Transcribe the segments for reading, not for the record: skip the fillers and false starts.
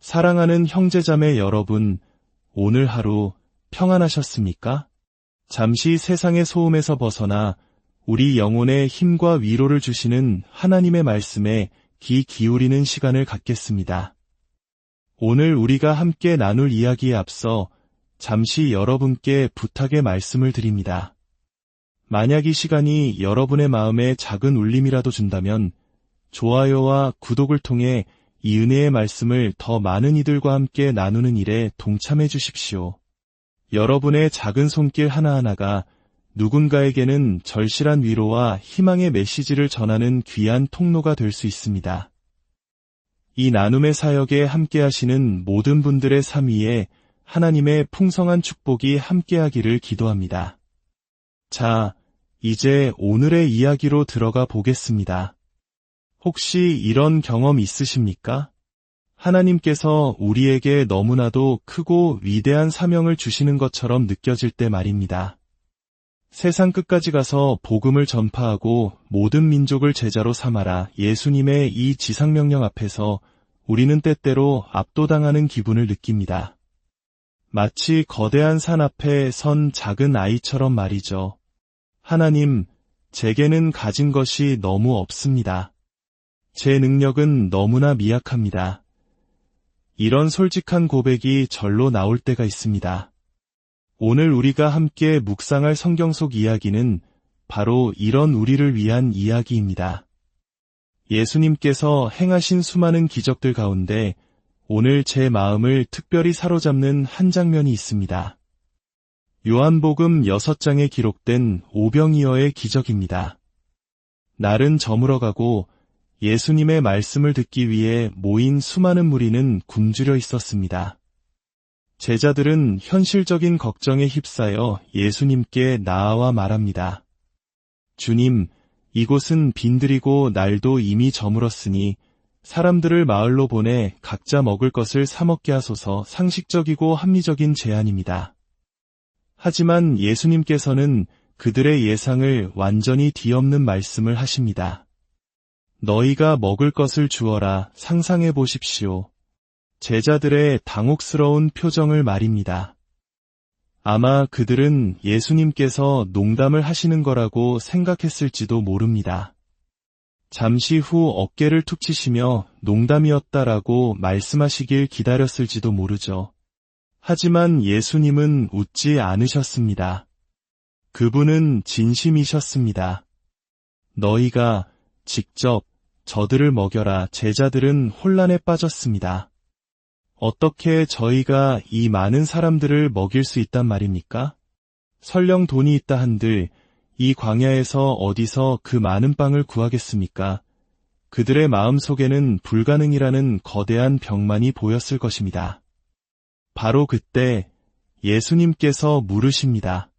사랑하는 형제자매 여러분, 오늘 하루 평안하셨습니까? 잠시 세상의 소음에서 벗어나 우리 영혼의 힘과 위로를 주시는 하나님의 말씀에 귀 기울이는 시간을 갖겠습니다. 오늘 우리가 함께 나눌 이야기에 앞서 잠시 여러분께 부탁의 말씀을 드립니다. 만약 이 시간이 여러분의 마음에 작은 울림이라도 준다면 좋아요와 구독을 통해 이 은혜의 말씀을 더 많은 이들과 함께 나누는 일에 동참해 주십시오. 여러분의 작은 손길 하나하나가 누군가에게는 절실한 위로와 희망의 메시지를 전하는 귀한 통로가 될 수 있습니다. 이 나눔의 사역에 함께하시는 모든 분들의 삶 위에 하나님의 풍성한 축복이 함께하기를 기도합니다. 자, 이제 오늘의 이야기로 들어가 보겠습니다. 혹시 이런 경험 있으십니까? 하나님께서 우리에게 너무나도 크고 위대한 사명을 주시는 것처럼 느껴질 때 말입니다. 세상 끝까지 가서 복음을 전파하고 모든 민족을 제자로 삼아라 예수님의 이 지상명령 앞에서 우리는 때때로 압도당하는 기분을 느낍니다. 마치 거대한 산 앞에 선 작은 아이처럼 말이죠. 하나님, 제게는 가진 것이 너무 없습니다. 제 능력은 너무나 미약합니다. 이런 솔직한 고백이 절로 나올 때가 있습니다. 오늘 우리가 함께 묵상할 성경 속 이야기는 바로 이런 우리를 위한 이야기입니다. 예수님께서 행하신 수많은 기적들 가운데 오늘 제 마음을 특별히 사로잡는 한 장면이 있습니다. 요한복음 6장에 기록된 오병이어의 기적입니다. 날은 저물어가고 예수님의 말씀을 듣기 위해 모인 수많은 무리는 굶주려 있었습니다. 제자들은 현실적인 걱정에 휩싸여 예수님께 나아와 말합니다. 주님, 이곳은 빈들이고 날도 이미 저물었으니 사람들을 마을로 보내 각자 먹을 것을 사 먹게 하소서. 상식적이고 합리적인 제안입니다. 하지만 예수님께서는 그들의 예상을 완전히 뒤엎는 말씀을 하십니다. 너희가 먹을 것을 주어라. 상상해 보십시오. 제자들의 당혹스러운 표정을 말입니다. 아마 그들은 예수님께서 농담을 하시는 거라고 생각했을지도 모릅니다. 잠시 후 어깨를 툭 치시며 농담이었다라고 말씀하시길 기다렸을지도 모르죠. 하지만 예수님은 웃지 않으셨습니다. 그분은 진심이셨습니다. 너희가 직접 저들을 먹여라. 제자들은 혼란에 빠졌습니다. 어떻게 저희가 이 많은 사람들을 먹일 수 있단 말입니까? 설령 돈이 있다 한들 이 광야에서 어디서 그 많은 빵을 구하겠습니까? 그들의 마음속에는 불가능이라는 거대한 벽만이 보였을 것입니다. 바로 그때 예수님께서 물으십니다.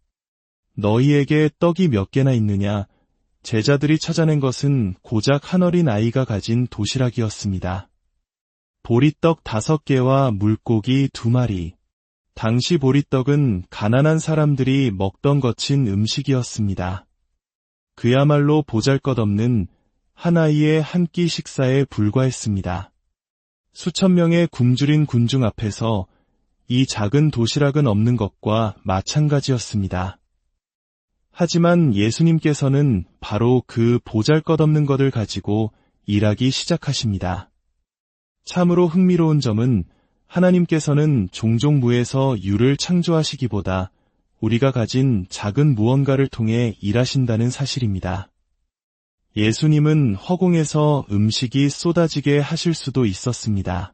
너희에게 떡이 몇 개나 있느냐? 제자들이 찾아낸 것은 고작 한 어린 아이가 가진 도시락이었습니다. 보리떡 5개와 물고기 2마리. 당시 보리떡은 가난한 사람들이 먹던 거친 음식이었습니다. 그야말로 보잘것없는 한 아이의 한 끼 식사에 불과했습니다. 수천 명의 굶주린 군중 앞에서 이 작은 도시락은 없는 것과 마찬가지였습니다. 하지만 예수님께서는 바로 그 보잘것없는 것을 가지고 일하기 시작하십니다. 참으로 흥미로운 점은 하나님께서는 종종 무에서 유를 창조하시기보다 우리가 가진 작은 무언가를 통해 일하신다는 사실입니다. 예수님은 허공에서 음식이 쏟아지게 하실 수도 있었습니다.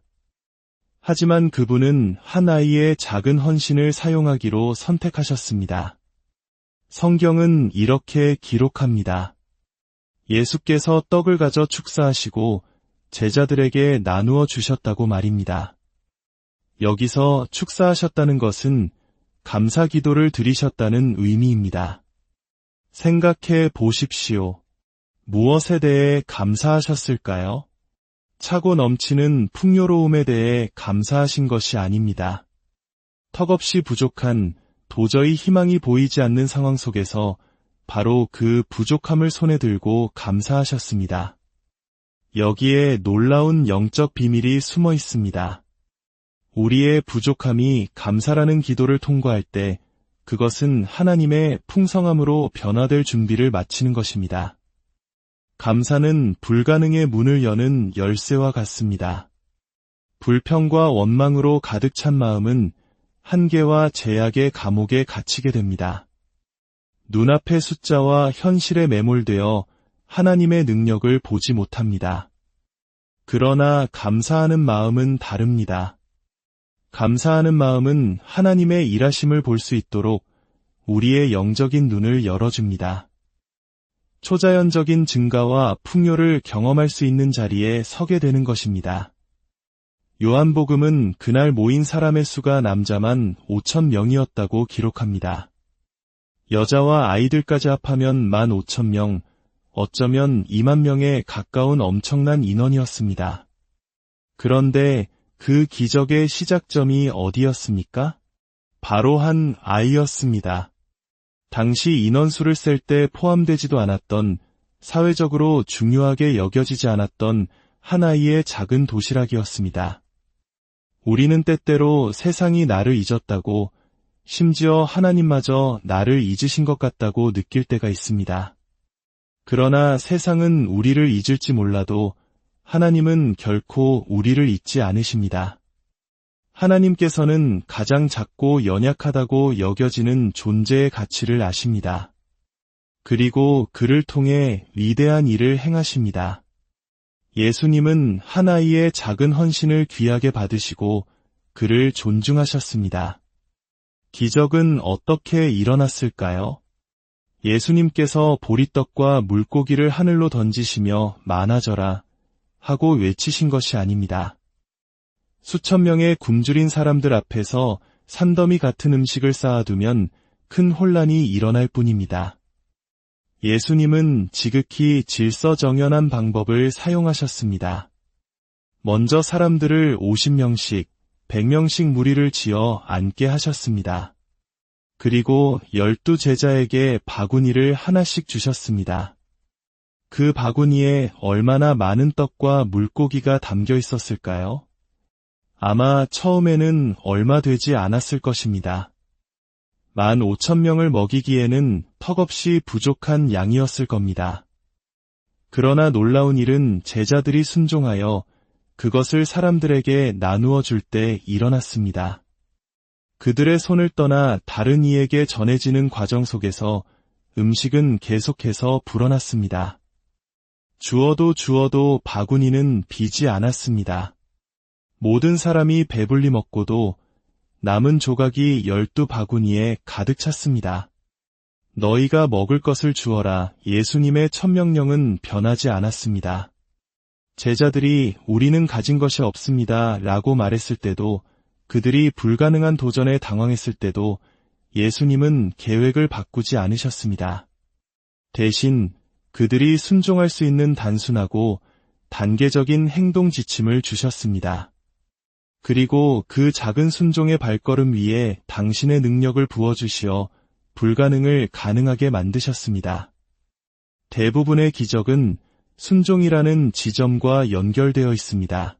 하지만 그분은 한 아이의 작은 헌신을 사용하기로 선택하셨습니다. 성경은 이렇게 기록합니다. 예수께서 떡을 가져 축사하시고 제자들에게 나누어 주셨다고 말입니다. 여기서 축사하셨다는 것은 감사 기도를 드리셨다는 의미입니다. 생각해 보십시오. 무엇에 대해 감사하셨을까요? 차고 넘치는 풍요로움에 대해 감사하신 것이 아닙니다. 턱없이 부족한 도저히 희망이 보이지 않는 상황 속에서 바로 그 부족함을 손에 들고 감사하셨습니다. 여기에 놀라운 영적 비밀이 숨어 있습니다. 우리의 부족함이 감사라는 기도를 통과할 때 그것은 하나님의 풍성함으로 변화될 준비를 마치는 것입니다. 감사는 불가능의 문을 여는 열쇠와 같습니다. 불평과 원망으로 가득 찬 마음은 한계와 제약의 감옥에 갇히게 됩니다. 눈앞의 숫자와 현실에 매몰되어 하나님의 능력을 보지 못합니다. 그러나 감사하는 마음은 다릅니다. 감사하는 마음은 하나님의 일하심을 볼 수 있도록 우리의 영적인 눈을 열어줍니다. 초자연적인 증가와 풍요를 경험할 수 있는 자리에 서게 되는 것입니다. 요한복음은 그날 모인 사람의 수가 남자만 5,000명이었다고 기록합니다. 여자와 아이들까지 합하면 15,000명, 어쩌면 2만 명에 가까운 엄청난 인원이었습니다. 그런데 그 기적의 시작점이 어디였습니까? 바로 한 아이였습니다. 당시 인원수를 셀 때 포함되지도 않았던, 사회적으로 중요하게 여겨지지 않았던 한 아이의 작은 도시락이었습니다. 우리는 때때로 세상이 나를 잊었다고, 심지어 하나님마저 나를 잊으신 것 같다고 느낄 때가 있습니다. 그러나 세상은 우리를 잊을지 몰라도 하나님은 결코 우리를 잊지 않으십니다. 하나님께서는 가장 작고 연약하다고 여겨지는 존재의 가치를 아십니다. 그리고 그를 통해 위대한 일을 행하십니다. 예수님은 한 아이의 작은 헌신을 귀하게 받으시고 그를 존중하셨습니다. 기적은 어떻게 일어났을까요? 예수님께서 보리떡과 물고기를 하늘로 던지시며 많아져라 하고 외치신 것이 아닙니다. 수천 명의 굶주린 사람들 앞에서 산더미 같은 음식을 쌓아두면 큰 혼란이 일어날 뿐입니다. 예수님은 지극히 질서정연한 방법을 사용하셨습니다. 먼저 사람들을 50명씩, 100명씩 무리를 지어 앉게 하셨습니다. 그리고 12제자에게 바구니를 하나씩 주셨습니다. 그 바구니에 얼마나 많은 떡과 물고기가 담겨 있었을까요? 아마 처음에는 얼마 되지 않았을 것입니다. 15,000명을 먹이기에는 턱없이 부족한 양이었을 겁니다. 그러나 놀라운 일은 제자들이 순종하여 그것을 사람들에게 나누어 줄 때 일어났습니다. 그들의 손을 떠나 다른 이에게 전해지는 과정 속에서 음식은 계속해서 불어났습니다. 주어도 바구니는 비지 않았습니다. 모든 사람이 배불리 먹고도 남은 조각이 12바구니에 가득 찼습니다. 너희가 먹을 것을 주어라. 예수님의 천명령은 변하지 않았습니다. 제자들이 우리는 가진 것이 없습니다 라고 말했을 때도, 그들이 불가능한 도전에 당황했을 때도 예수님은 계획을 바꾸지 않으셨습니다. 대신 그들이 순종할 수 있는 단순하고 단계적인 행동 지침을 주셨습니다. 그리고 그 작은 순종의 발걸음 위에 당신의 능력을 부어주시어 불가능을 가능하게 만드셨습니다. 대부분의 기적은 순종이라는 지점과 연결되어 있습니다.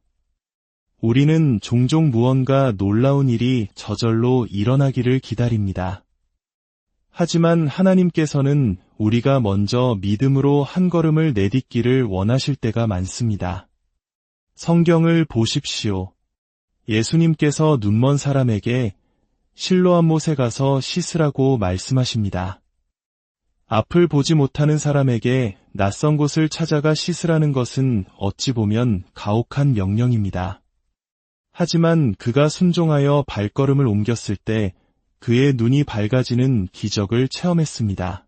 우리는 종종 무언가 놀라운 일이 저절로 일어나기를 기다립니다. 하지만 하나님께서는 우리가 먼저 믿음으로 한 걸음을 내딛기를 원하실 때가 많습니다. 성경을 보십시오. 예수님께서 눈먼 사람에게 실로암 못에 가서 씻으라고 말씀하십니다. 앞을 보지 못하는 사람에게 낯선 곳을 찾아가 씻으라는 것은 어찌 보면 가혹한 명령입니다. 하지만 그가 순종하여 발걸음을 옮겼을 때 그의 눈이 밝아지는 기적을 체험했습니다.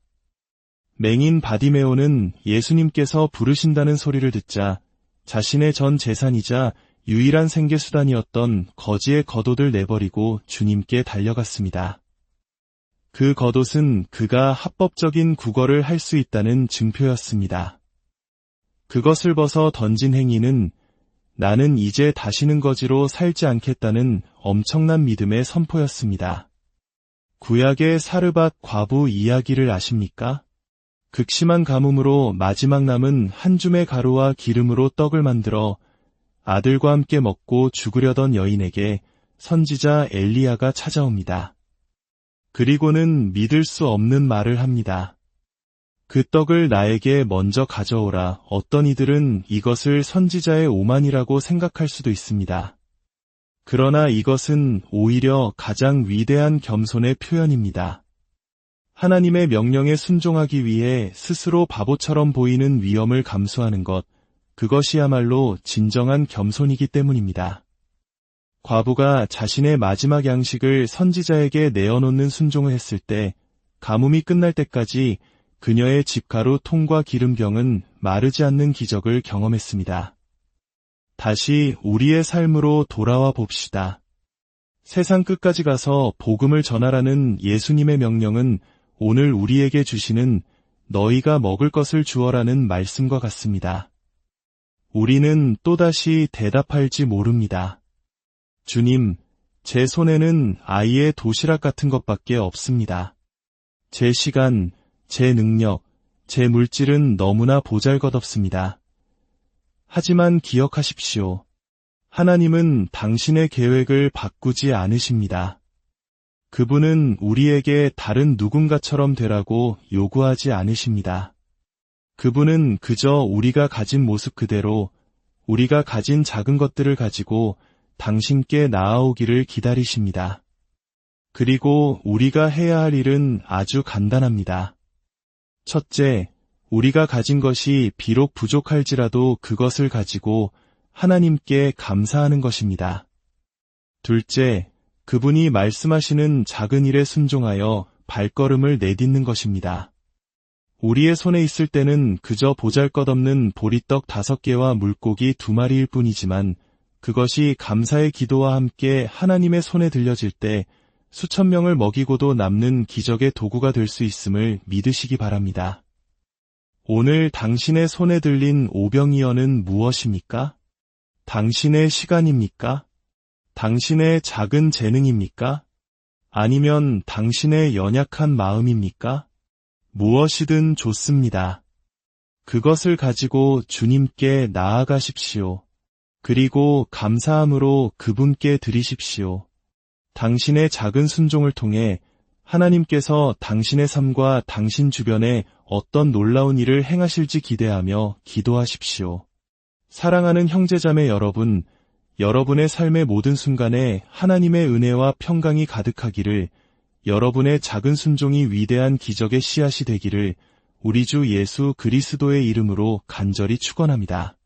맹인 바디메오는 예수님께서 부르신다는 소리를 듣자 자신의 전 재산이자 유일한 생계수단이었던 거지의 겉옷을 내버리고 주님께 달려갔습니다. 그 겉옷은 그가 합법적인 구걸을 할 수 있다는 증표였습니다. 그것을 벗어 던진 행위는 나는 이제 다시는 거지로 살지 않겠다는 엄청난 믿음의 선포였습니다. 구약의 사르밧 과부 이야기를 아십니까? 극심한 가뭄으로 마지막 남은 한 줌의 가루와 기름으로 떡을 만들어 아들과 함께 먹고 죽으려던 여인에게 선지자 엘리야가 찾아옵니다. 그리고는 믿을 수 없는 말을 합니다. 그 떡을 나에게 먼저 가져오라. 어떤 이들은 이것을 선지자의 오만이라고 생각할 수도 있습니다. 그러나 이것은 오히려 가장 위대한 겸손의 표현입니다. 하나님의 명령에 순종하기 위해 스스로 바보처럼 보이는 위험을 감수하는 것, 그것이야말로 진정한 겸손이기 때문입니다. 과부가 자신의 마지막 양식을 선지자에게 내어놓는 순종을 했을 때 가뭄이 끝날 때까지 그녀의 집가루 통과 기름병은 마르지 않는 기적을 경험했습니다. 다시 우리의 삶으로 돌아와 봅시다. 세상 끝까지 가서 복음을 전하라는 예수님의 명령은 오늘 우리에게 주시는 너희가 먹을 것을 주어라는 말씀과 같습니다. 우리는 또다시 대답할지 모릅니다. 주님, 제 손에는 아이의 도시락 같은 것밖에 없습니다. 제 시간, 제 능력, 제 물질은 너무나 보잘것없습니다. 하지만 기억하십시오. 하나님은 당신의 계획을 바꾸지 않으십니다. 그분은 우리에게 다른 누군가처럼 되라고 요구하지 않으십니다. 그분은 그저 우리가 가진 모습 그대로, 우리가 가진 작은 것들을 가지고 당신께 나아오기를 기다리십니다. 그리고 우리가 해야 할 일은 아주 간단합니다. 첫째, 우리가 가진 것이 비록 부족할지라도 그것을 가지고 하나님께 감사하는 것입니다. 둘째, 그분이 말씀하시는 작은 일에 순종하여 발걸음을 내딛는 것입니다. 우리의 손에 있을 때는 그저 보잘것없는 보리떡 5개와 물고기 2마리일 뿐이지만 그것이 감사의 기도와 함께 하나님의 손에 들려질 때 수천 명을 먹이고도 남는 기적의 도구가 될 수 있음을 믿으시기 바랍니다. 오늘 당신의 손에 들린 오병이어는 무엇입니까? 당신의 시간입니까? 당신의 작은 재능입니까? 아니면 당신의 연약한 마음입니까? 무엇이든 좋습니다. 그것을 가지고 주님께 나아가십시오. 그리고 감사함으로 그분께 드리십시오. 당신의 작은 순종을 통해 하나님께서 당신의 삶과 당신 주변에 어떤 놀라운 일을 행하실지 기대하며 기도하십시오. 사랑하는 형제자매 여러분, 여러분의 삶의 모든 순간에 하나님의 은혜와 평강이 가득하기를, 여러분의 작은 순종이 위대한 기적의 씨앗이 되기를 우리 주 예수 그리스도의 이름으로 간절히 축원합니다.